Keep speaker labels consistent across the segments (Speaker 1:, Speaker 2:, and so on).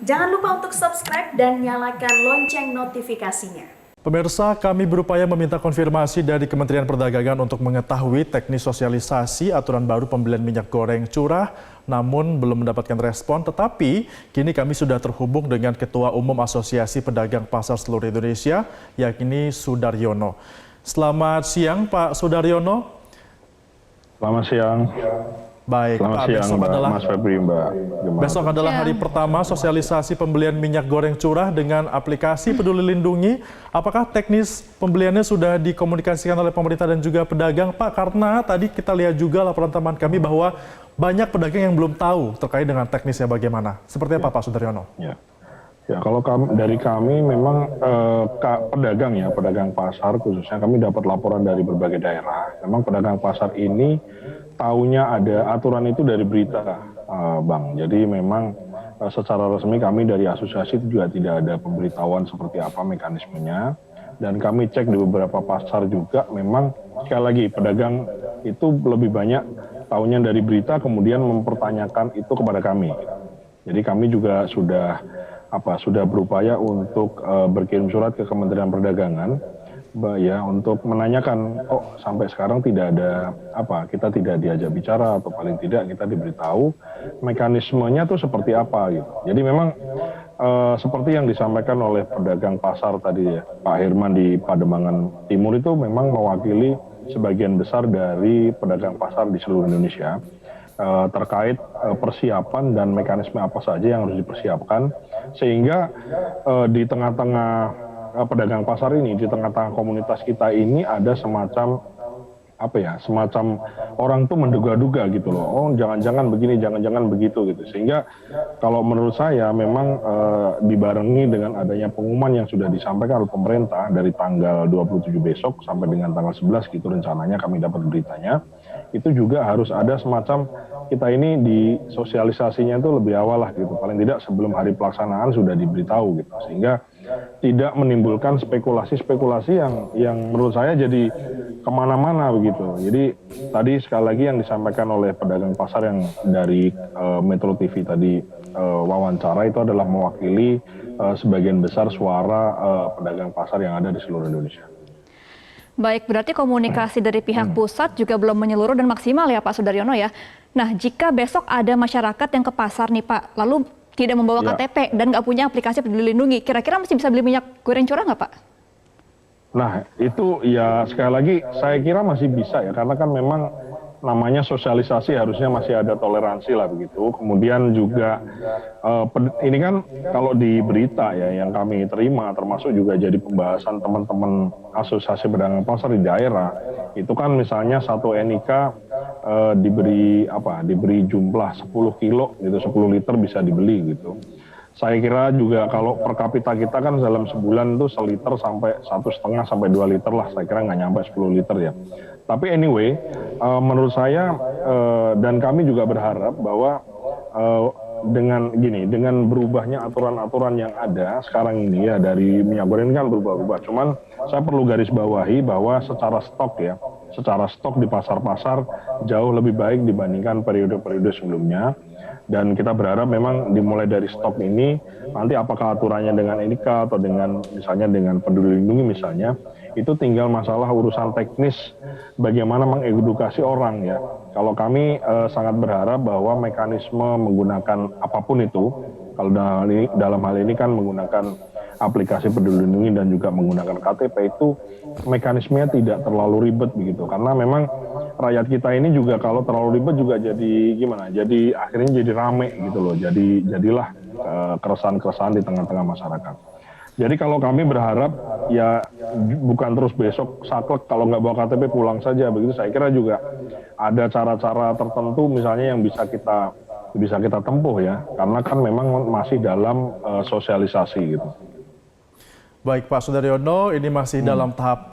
Speaker 1: Jangan lupa untuk subscribe dan nyalakan lonceng notifikasinya.
Speaker 2: Pemirsa, kami berupaya meminta konfirmasi dari Kementerian Perdagangan untuk mengetahui teknis sosialisasi aturan baru pembelian minyak goreng curah, namun belum mendapatkan respon. Tetapi kini kami sudah terhubung dengan Ketua Umum Asosiasi Pedagang Pasar Seluruh Indonesia, yakni Sudaryono. Selamat siang, Pak Sudaryono.
Speaker 3: Selamat siang.
Speaker 2: Baik,
Speaker 3: Selamat
Speaker 2: Pak.
Speaker 3: siang,
Speaker 2: Besok
Speaker 3: Mbak
Speaker 2: adalah
Speaker 3: Mas Febri, Mbak.
Speaker 2: Besok adalah hari pertama sosialisasi pembelian minyak goreng curah dengan aplikasi Peduli Lindungi. Apakah teknis pembeliannya sudah dikomunikasikan oleh pemerintah dan juga pedagang, Pak? Karena tadi kita lihat juga laporan teman kami bahwa banyak pedagang yang belum tahu terkait dengan teknisnya bagaimana. Seperti apa, Pak Sudaryono?
Speaker 3: Ya, kalau dari kami memang pedagang pasar khususnya kami dapat laporan dari berbagai daerah. Memang pedagang pasar ini taunya ada aturan itu dari berita, Bang. Jadi memang secara resmi kami dari asosiasi itu juga tidak ada pemberitahuan seperti apa mekanismenya. Dan kami cek di beberapa pasar juga memang sekali lagi pedagang itu lebih banyak taunya dari berita kemudian mempertanyakan itu kepada kami. Jadi kami juga sudah berupaya untuk berkirim surat ke Kementerian Perdagangan ya untuk menanyakan kok sampai sekarang tidak ada kita tidak diajak bicara atau paling tidak kita diberitahu mekanismenya tuh seperti apa gitu. Jadi memang seperti yang disampaikan oleh pedagang pasar tadi ya Pak Herman di Pademangan Timur itu memang mewakili sebagian besar dari pedagang pasar di seluruh Indonesia terkait persiapan dan mekanisme apa saja yang harus dipersiapkan sehingga di tengah-tengah pedagang pasar ini, di tengah-tengah komunitas kita ini ada semacam orang tuh menduga-duga gitu loh, oh jangan-jangan begini, jangan-jangan begitu gitu. Sehingga kalau menurut saya memang dibarengi dengan adanya pengumuman yang sudah disampaikan oleh pemerintah dari tanggal 27 besok sampai dengan tanggal 11 gitu rencananya kami dapat beritanya, itu juga harus ada semacam kita ini di sosialisasinya itu lebih awal lah gitu, paling tidak sebelum hari pelaksanaan sudah diberitahu gitu, sehingga tidak menimbulkan spekulasi-spekulasi yang menurut saya jadi kemana-mana begitu. Jadi tadi sekali lagi yang disampaikan oleh pedagang pasar yang dari Metro TV tadi wawancara itu adalah mewakili sebagian besar suara pedagang pasar yang ada di seluruh Indonesia.
Speaker 4: Baik, berarti komunikasi dari pihak pusat juga belum menyeluruh dan maksimal ya Pak Sudaryono ya. Nah, jika besok ada masyarakat yang ke pasar nih Pak, lalu tidak membawa KTP dan nggak punya aplikasi Peduli Lindungi, kira-kira masih bisa beli minyak goreng curah nggak Pak?
Speaker 3: Nah, itu ya sekali lagi saya kira masih bisa ya, karena kan memang namanya sosialisasi harusnya masih ada toleransi lah begitu. Kemudian juga ini kan kalau di berita ya yang kami terima termasuk juga jadi pembahasan teman-teman asosiasi pedagang pasar di daerah, itu kan misalnya satu NIK diberi jumlah 10 kilo gitu, 10 liter bisa dibeli gitu. Saya kira juga kalau per kapita kita kan dalam sebulan itu seliter sampai 1,5 sampai 2 liter lah, saya kira nggak nyampe 10 liter ya. Tapi anyway, menurut saya dan kami juga berharap bahwa dengan berubahnya aturan-aturan yang ada sekarang ini ya dari minyak goreng ini kan berubah-ubah. Cuman saya perlu garis bawahi bahwa secara stok di pasar-pasar jauh lebih baik dibandingkan periode-periode sebelumnya. Dan kita berharap memang dimulai dari stok ini, nanti apakah aturannya dengan NIK atau dengan misalnya dengan Peduli Lindungi misalnya, itu tinggal masalah urusan teknis bagaimana mengedukasi orang ya. Kalau kami sangat berharap bahwa mekanisme menggunakan apapun itu, kalau dalam hal ini kan menggunakan aplikasi Peduli Lindungi dan juga menggunakan KTP itu mekanismenya tidak terlalu ribet begitu, karena memang rakyat kita ini juga kalau terlalu ribet juga jadi gimana? Jadi akhirnya jadi rame gitu loh. Jadilah keresahan-keresahan di tengah-tengah masyarakat. Jadi kalau kami berharap ya bukan terus besok saklek kalau nggak bawa KTP pulang saja begitu. Saya kira juga ada cara-cara tertentu misalnya yang bisa kita tempuh ya. Karena kan memang masih dalam sosialisasi gitu.
Speaker 2: Baik Pak Sudaryono, ini masih dalam tahap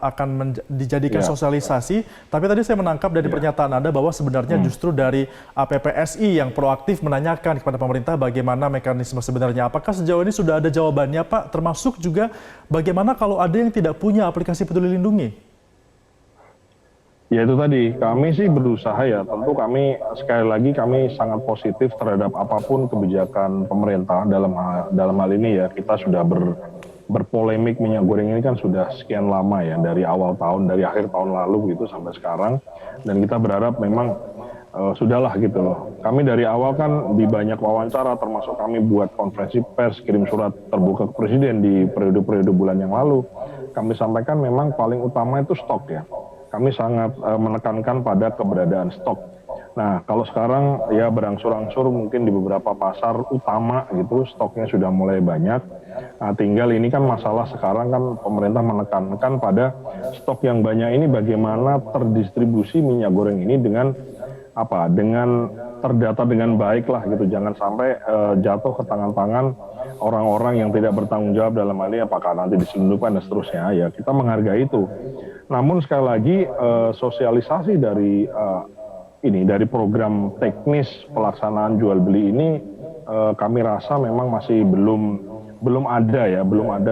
Speaker 2: akan dijadikan sosialisasi. Tapi tadi saya menangkap dari pernyataan Anda bahwa sebenarnya justru dari APPSI yang proaktif menanyakan kepada pemerintah bagaimana mekanisme sebenarnya. Apakah sejauh ini sudah ada jawabannya Pak? Termasuk juga bagaimana kalau ada yang tidak punya aplikasi Peduli Lindungi?
Speaker 3: Ya itu tadi, kami sih berusaha ya, tentu kami sekali lagi kami sangat positif terhadap apapun kebijakan pemerintah dalam hal ini ya, kita sudah berpolemik minyak goreng ini kan sudah sekian lama ya, dari awal tahun, dari akhir tahun lalu gitu sampai sekarang, dan kita berharap memang sudahlah gitu loh. Kami dari awal kan di banyak wawancara, termasuk kami buat konferensi pers, kirim surat terbuka ke Presiden di periode-periode bulan yang lalu, kami sampaikan memang paling utama itu stok ya. Kami sangat menekankan pada keberadaan stok. Nah, kalau sekarang ya berangsur-angsur mungkin di beberapa pasar utama gitu stoknya sudah mulai banyak. Nah, tinggal ini kan masalah sekarang kan pemerintah menekankan pada stok yang banyak ini bagaimana terdistribusi minyak goreng ini dengan apa? Dengan terdata dengan baik lah gitu. Jangan sampai jatuh ke tangan-tangan orang-orang yang tidak bertanggung jawab dalam hal ini apakah nanti diselundupkan dan seterusnya. Ya, kita menghargai itu. Namun sekali lagi sosialisasi dari dari program teknis pelaksanaan jual beli ini kami rasa memang masih belum ada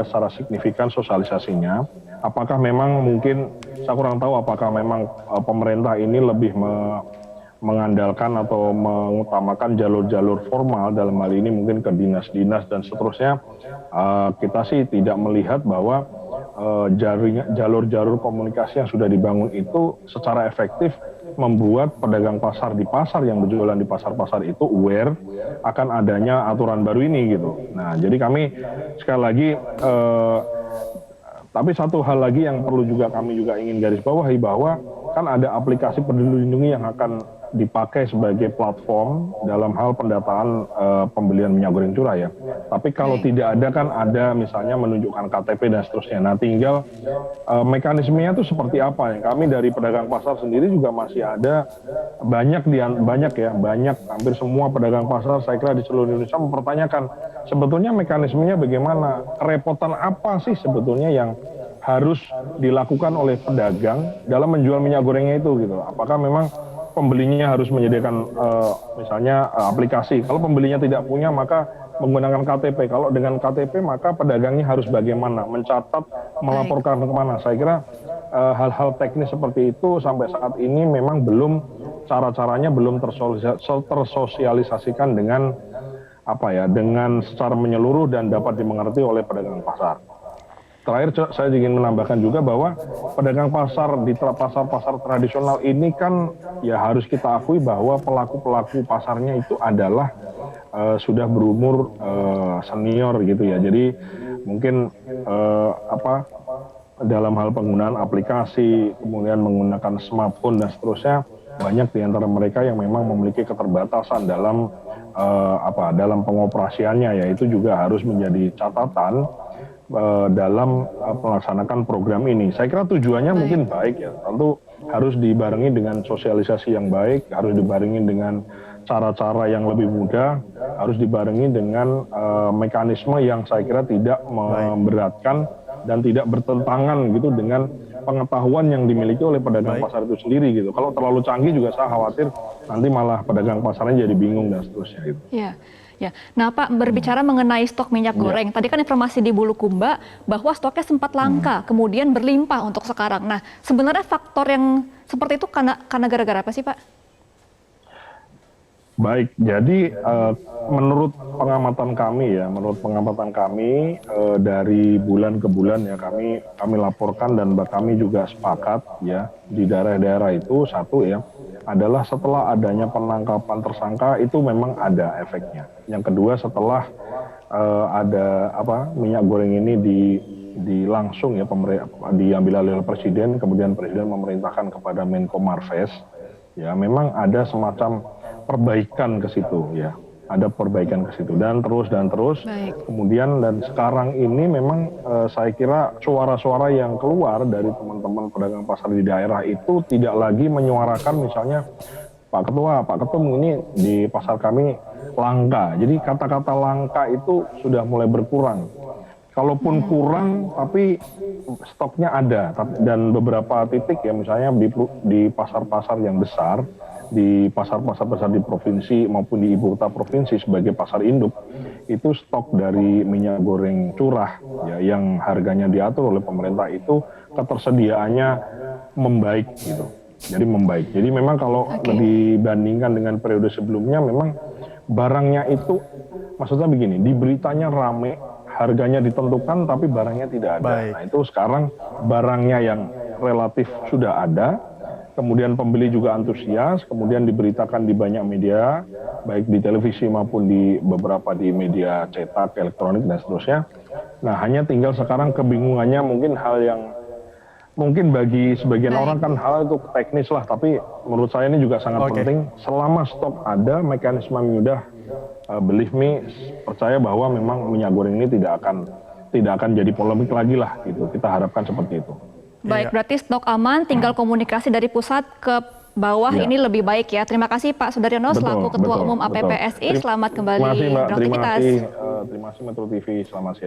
Speaker 3: secara signifikan sosialisasinya. Apakah memang mungkin saya kurang tahu apakah memang pemerintah ini lebih mengandalkan atau mengutamakan jalur-jalur formal dalam hal ini mungkin ke dinas-dinas dan seterusnya. Kita sih tidak melihat bahwa jalur-jalur komunikasi yang sudah dibangun itu secara efektif membuat pedagang pasar di pasar yang berjualan di pasar-pasar itu aware akan adanya aturan baru ini gitu. Nah, jadi kami sekali lagi tapi satu hal lagi yang perlu juga kami juga ingin garis bawahi bahwa kan ada aplikasi Peduli Lindungi yang akan dipakai sebagai platform dalam hal pendataan pembelian minyak goreng curah ya. Tapi kalau tidak ada kan ada misalnya menunjukkan KTP dan seterusnya. Nah, tinggal mekanismenya itu seperti apa ya. Kami dari pedagang pasar sendiri juga masih ada banyak hampir semua pedagang pasar saya kira di seluruh Indonesia mempertanyakan sebetulnya mekanismenya bagaimana, kerepotan apa sih sebetulnya yang harus dilakukan oleh pedagang dalam menjual minyak gorengnya itu gitu. Apakah memang pembelinya harus menyediakan misalnya aplikasi. Kalau pembelinya tidak punya maka menggunakan KTP. Kalau dengan KTP maka pedagangnya harus bagaimana, mencatat, melaporkan kemana. Saya kira hal-hal teknis seperti itu sampai saat ini memang belum cara-caranya belum tersosialisasikan dengan dengan secara menyeluruh dan dapat dimengerti oleh pedagang pasar. Terakhir saya ingin menambahkan juga bahwa pedagang pasar di pasar-pasar tradisional ini kan ya harus kita akui bahwa pelaku-pelaku pasarnya itu adalah sudah berumur senior gitu ya. Jadi mungkin dalam hal penggunaan aplikasi, kemudian menggunakan smartphone dan seterusnya, banyak di antara mereka yang memang memiliki keterbatasan dalam dalam pengoperasiannya ya. Itu juga harus menjadi catatan dalam melaksanakan program ini. Saya kira tujuannya mungkin baik ya, tentu harus dibarengi dengan sosialisasi yang baik, harus dibarengi dengan cara-cara yang lebih mudah, harus dibarengi dengan mekanisme yang saya kira tidak memberatkan dan tidak bertentangan gitu dengan pengetahuan yang dimiliki oleh pedagang pasar itu sendiri gitu. Kalau terlalu canggih juga saya khawatir nanti malah pedagang pasarnya jadi bingung dan seterusnya gitu.
Speaker 4: Ya. Ya, nah Pak berbicara mengenai stok minyak goreng, tadi kan informasi di Bulukumba bahwa stoknya sempat langka, kemudian berlimpah untuk sekarang. Nah, sebenarnya faktor yang seperti itu karena gara-gara apa sih Pak?
Speaker 3: Baik, jadi menurut pengamatan kami dari bulan ke bulan ya kami laporkan dan kami juga sepakat ya di daerah-daerah itu satu ya adalah setelah adanya penangkapan tersangka itu memang ada efeknya. Yang kedua setelah ada minyak goreng ini di langsung ya diambil alih oleh Presiden, kemudian Presiden memerintahkan kepada Menko Marves ya memang ada semacam perbaikan ke situ ya. Ada perbaikan ke situ dan terus kemudian dan sekarang ini memang saya kira suara-suara yang keluar dari teman-teman pedagang pasar di daerah itu tidak lagi menyuarakan misalnya Pak Ketum ini di pasar kami langka. Jadi kata-kata langka itu sudah mulai berkurang. Kalaupun kurang tapi stoknya ada dan beberapa titik ya misalnya di pasar-pasar yang besar, di pasar-pasar besar di provinsi maupun di ibu kota provinsi sebagai pasar induk itu stok dari minyak goreng curah ya yang harganya diatur oleh pemerintah itu ketersediaannya membaik gitu. Jadi membaik. Jadi memang kalau dibandingkan dengan periode sebelumnya, memang barangnya itu, maksudnya begini, di beritanya rame, harganya ditentukan, tapi barangnya tidak ada.
Speaker 2: Baik.
Speaker 3: Nah itu sekarang barangnya yang relatif sudah ada, kemudian pembeli juga antusias, kemudian diberitakan di banyak media, baik di televisi maupun di beberapa di media cetak, elektronik, dan seterusnya. Nah hanya tinggal sekarang kebingungannya mungkin hal yang mungkin bagi sebagian orang kan hal itu teknis lah, tapi menurut saya ini juga sangat penting. Selama stok ada, mekanisme mudah, believe me, percaya bahwa memang minyak goreng ini tidak akan jadi polemik lagi lah gitu. Kita harapkan seperti itu.
Speaker 4: Baik, berarti stok aman, tinggal komunikasi dari pusat ke bawah ini lebih baik ya. Terima kasih Pak Sudaryono selaku Ketua Umum APPSI. Selamat kembali
Speaker 3: beraktivitas.
Speaker 4: beraktivitas.
Speaker 3: Terima kasih Metro TV. Selamat siang.